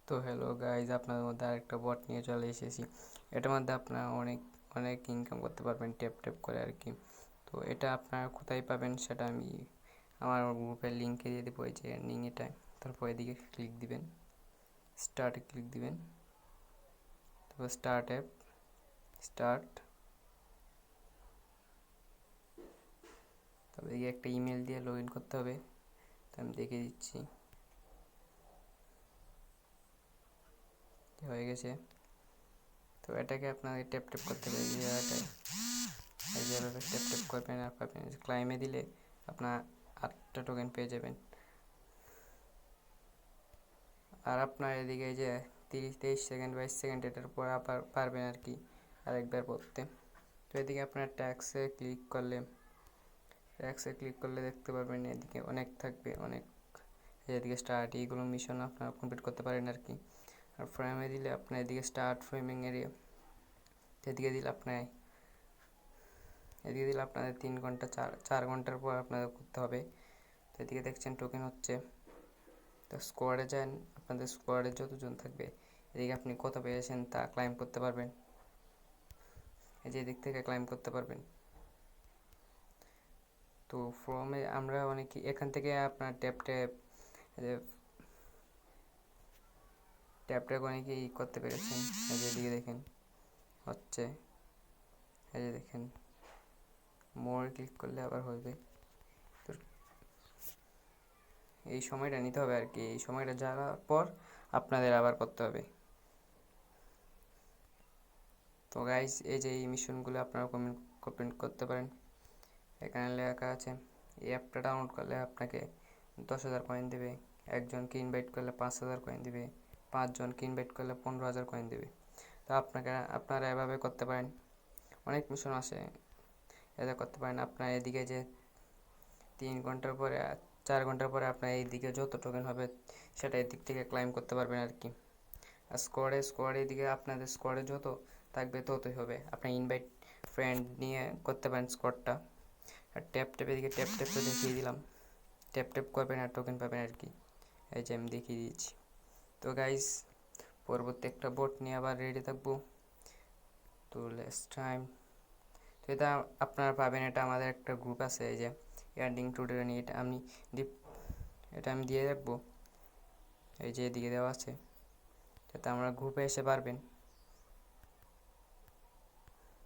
তো hello guys, আপনাদের মধ্যে আরেকটা বট নিয়ে চলে এসেছি। এটার মধ্যে আপনারা অনেক অনেক ইনকাম করতে পারবেন ট্যাপ ট্যাপ করে আর কি। তো এটা আপনারা কোথায় পাবেন সেটা আমি আমার গ্রুপের লিঙ্কে দিয়ে দেবো, এই যে এন্ডিং এটায়। তারপর এদিকে ক্লিক দিবেন, স্টার্টে ক্লিক দিবেন, তারপর স্টার্ট অ্যাপ, স্টার্ট। তবে এদিকে একটা ইমেল দিয়ে লগ ইন করতে হবে, তো আমি দেখিয়ে দিচ্ছি। হয়ে গেছে। তো এটাকে আপনাদের ট্যাপ ট্যাপ করতে হবে, এই জায়গাটায় এই যেভাবে ট্যাপ ট্যাপ করবেন আর পাবেন। ক্লাইমে দিলে আপনার 8টা টোকেন পেয়ে যাবেন। আর আপনার এদিকে যে 30, 23 সেকেন্ড, 22 সেকেন্ড এটার পর আবার পারবেন আর কি আরেকবার পড়তে। তো এদিকে আপনার ট্যাক্সে ক্লিক করলে দেখতে পারবেন এদিকে অনেক থাকবে, অনেক। এদিকে স্টার্ট, এইগুলো মিশন আপনারা কমপ্লিট করতে পারেন আর কি। আর ফ্রেমে দিলে আপনার এদিকে স্টার্ট ফ্রেমিং এরিয়া, এদিকে দিলে আপনাদের 3 ঘন্টা 4 ঘন্টার পর আপনাদের করতে হবে। তো এদিকে দেখছেন টোকেন হচ্ছে। তো স্কোয়াডে যান, আপনাদের স্কোয়াডে যতজন থাকবে এদিকে আপনি কত পেয়েছেন তা ক্লাইম করতে পারবেন। এই যে এদিক থেকে ক্লাইম করতে পারবেন। তো ফর্মে আমরা অনেকে এখান থেকে আপনার ট্যাপ ট্যাপ অনেকেই করতে পেরেছেন। এই যে এদিকে দেখেন হচ্ছে, এই যে দেখেন মোর ক্লিক করলে আবার হবে। তো এই সময়টা নিতে হবে আর কি, এই সময়টা যাওয়ার পর আপনাদের আবার করতে হবে। তো গাইস, এই যে এই মিশনগুলো আপনারা কমেন্ট করতে পারেন। এখানে লেখা আছে এই অ্যাপটা ডাউনলোড করলে আপনাকে 10,000 কয়েন দেবে, একজনকে ইনভাইট করলে 5,000 কয়েন দেবে, 5 জনকে ইনভাইট করলে 15,000 কয়েন দেবে। তো আপনারা এভাবে করতে পারেন। অনেক মিশন আছে, এটা করতে পারেন। আপনার এদিকে যে 3 ঘন্টার পরে 4 ঘন্টার পরে আপনার এইদিকে যত টোকেন হবে সেটা এদিক থেকে ক্লাইম করতে পারবেন আর কি। আর স্কোয়াডে এদিকে আপনাদের স্কোয়াডে যত থাকবে ততই হবে। আপনার ইনভাইট ফ্রেন্ড নিয়ে করতে পারেন স্কোয়াডটা। আর এদিকে ট্যাপ ট্যাপ তো দেখিয়ে দিলাম, ট্যাপ ট্যাপ করবেন আর টোকেন পাবেন আর কি। এই যে আমি দেখিয়ে দিয়েছি। তো গাইস, পরবর্তী একটা বোট নিয়ে আবার রেডি থাকবো। তো লেটস টাইম। তো এটা আপনারা পাবেন, এটা আমাদের একটা গ্রুপ আছে, এই যে এন্ডিং টুডে নিয়ে, এটা আমি দিয়ে রাখবো, এই যে এদিকে দেওয়া আছে, যাতে আমরা গ্রুপে এসে পারবেন।